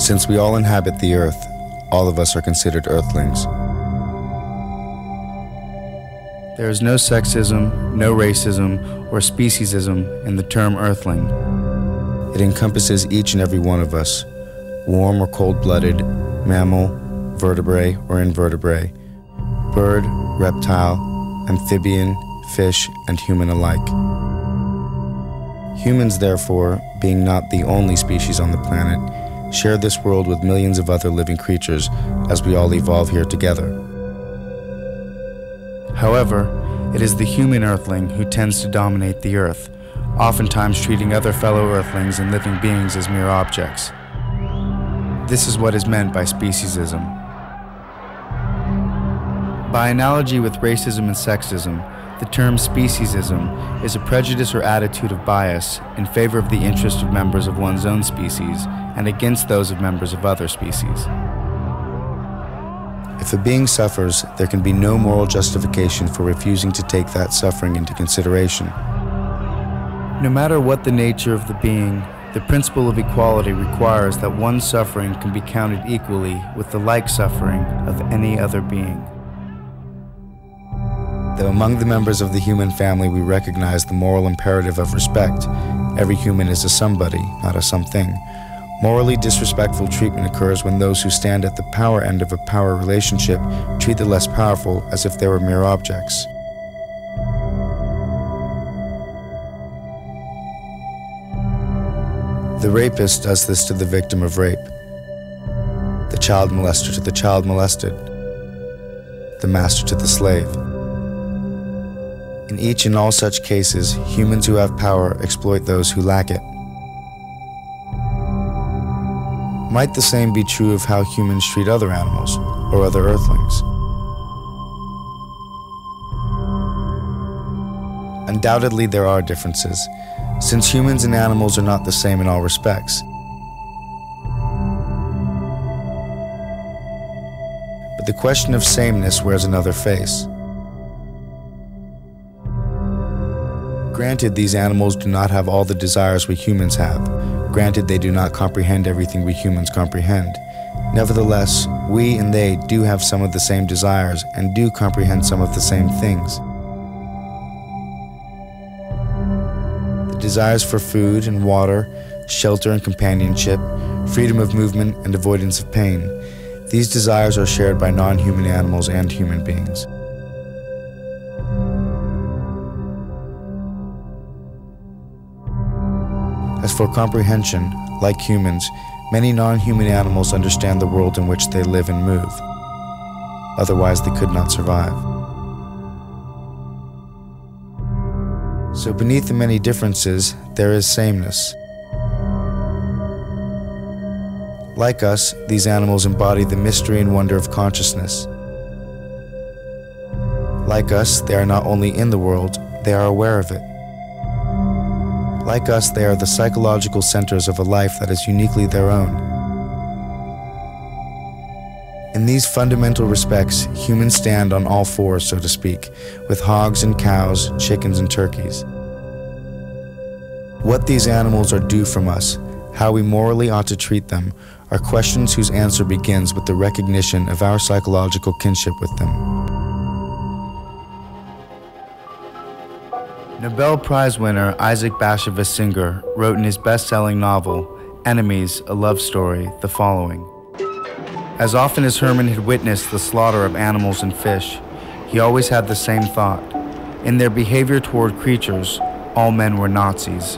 since we all inhabit the earth, all of us are considered Earthlings. There is no sexism, no racism, or speciesism in the term Earthling. It encompasses each and every one of us, warm or cold-blooded, mammal, vertebrate or invertebrate, bird, reptile, amphibian, fish, and human alike. Humans, therefore, being not the only species on the planet, share this world with millions of other living creatures as we all evolve here together. However, it is the human Earthling who tends to dominate the Earth, oftentimes treating other fellow Earthlings and living beings as mere objects. This is what is meant by speciesism. By analogy with racism and sexism, the term speciesism is a prejudice or attitude of bias in favor of the interest of members of one's own species and against those of members of other species. If a being suffers, there can be no moral justification for refusing to take that suffering into consideration. No matter what the nature of the being, the principle of equality requires that one's suffering can be counted equally with the like suffering of any other being. Though among the members of the human family we recognize the moral imperative of respect, every human is a somebody, not a something. Morally disrespectful treatment occurs when those who stand at the power end of a power relationship treat the less powerful as if they were mere objects. The rapist does this to the victim of rape, the child molester to the child molested, the master to the slave. In each and all such cases, humans who have power exploit those who lack it. Might the same be true of how humans treat other animals or other Earthlings? Undoubtedly, there are differences, since humans and animals are not the same in all respects. But the question of sameness wears another face. Granted, these animals do not have all the desires we humans have. Granted, they do not comprehend everything we humans comprehend. Nevertheless, we and they do have some of the same desires and do comprehend some of the same things. The desires for food and water, shelter and companionship, freedom of movement and avoidance of pain. These desires are shared by non-human animals and human beings. As for comprehension, like humans, many non-human animals understand the world in which they live and move. Otherwise, they could not survive. So beneath the many differences, there is sameness. Like us, these animals embody the mystery and wonder of consciousness. Like us, they are not only in the world, they are aware of it. Like us, they are the psychological centers of a life that is uniquely their own. In these fundamental respects, humans stand on all fours, so to speak, with hogs and cows, chickens and turkeys. What these animals are due from us, how we morally ought to treat them, are questions whose answer begins with the recognition of our psychological kinship with them. Nobel Prize winner Isaac Bashevis Singer wrote in his best-selling novel, Enemies, A Love Story, the following. As often as Herman had witnessed the slaughter of animals and fish, he always had the same thought. In their behavior toward creatures, all men were Nazis.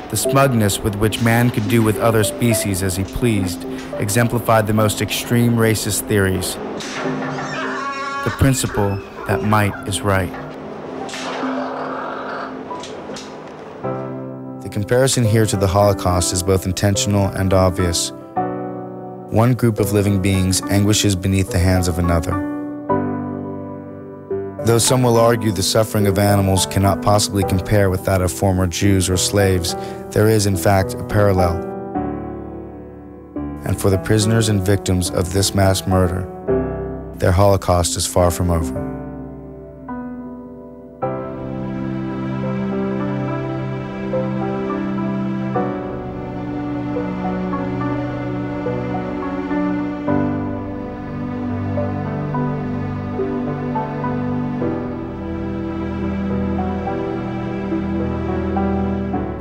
The smugness with which man could do with other species as he pleased exemplified the most extreme racist theories. The principle that might is right. The comparison here to the Holocaust is both intentional and obvious. One group of living beings anguishes beneath the hands of another. Though some will argue the suffering of animals cannot possibly compare with that of former Jews or slaves, there is in fact a parallel. And for the prisoners and victims of this mass murder, their Holocaust is far from over.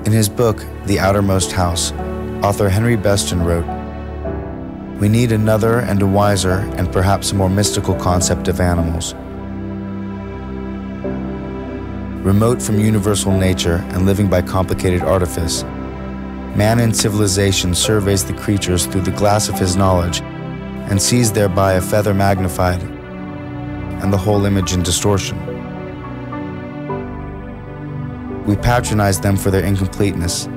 In his book, The Outermost House, author Henry Beston wrote, "We need another and a wiser and perhaps a more mystical concept of animals. Remote from universal nature and living by complicated artifice, man in civilization surveys the creatures through the glass of his knowledge and sees thereby a feather magnified and the whole image in distortion. We patronize them for their incompleteness,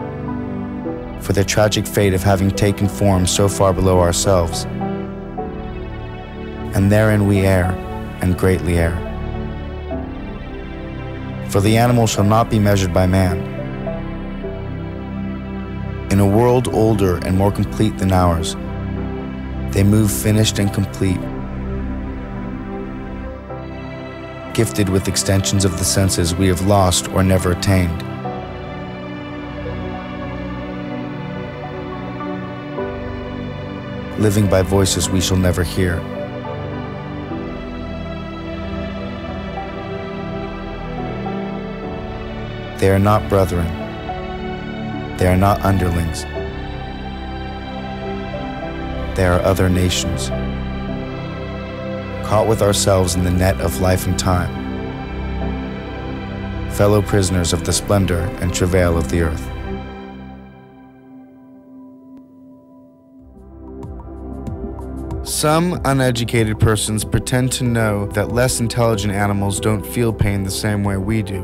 for their tragic fate of having taken form so far below ourselves. And therein we err, and greatly err. For the animal shall not be measured by man. In a world older and more complete than ours, they move finished and complete, gifted with extensions of the senses we have lost or never attained. Living by voices we shall never hear. They are not brethren. They are not underlings. They are other nations, caught with ourselves in the net of life and time, fellow prisoners of the splendor and travail of the earth." Some uneducated persons pretend to know that less intelligent animals don't feel pain the same way we do.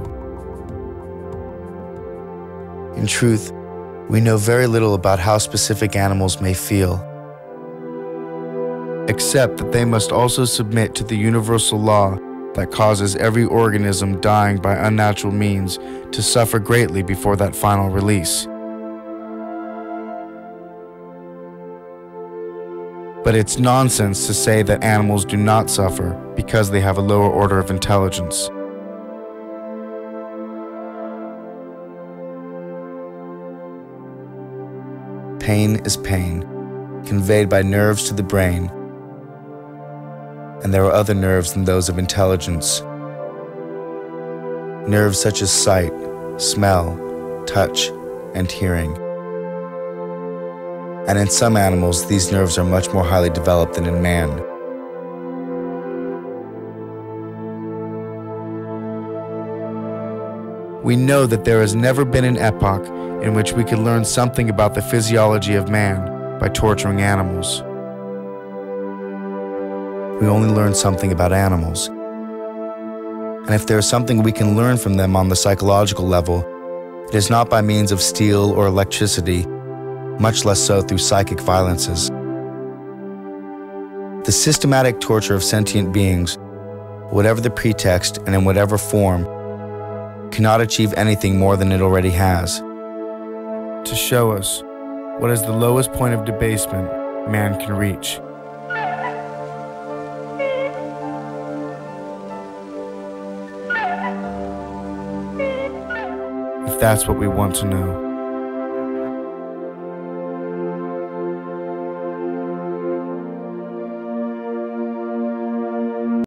In truth, we know very little about how specific animals may feel, except that they must also submit to the universal law that causes every organism dying by unnatural means to suffer greatly before that final release. But it's nonsense to say that animals do not suffer because they have a lower order of intelligence. Pain is pain, conveyed by nerves to the brain, and there are other nerves than those of intelligence. Nerves such as sight, smell, touch, and hearing. And in some animals, these nerves are much more highly developed than in man. We know that there has never been an epoch in which we could learn something about the physiology of man by torturing animals. We only learn something about animals. And if there is something we can learn from them on the psychological level, it is not by means of steel or electricity, much less so through psychic violences. The systematic torture of sentient beings, whatever the pretext and in whatever form, cannot achieve anything more than it already has. To show us what is the lowest point of debasement man can reach. If that's what we want to know.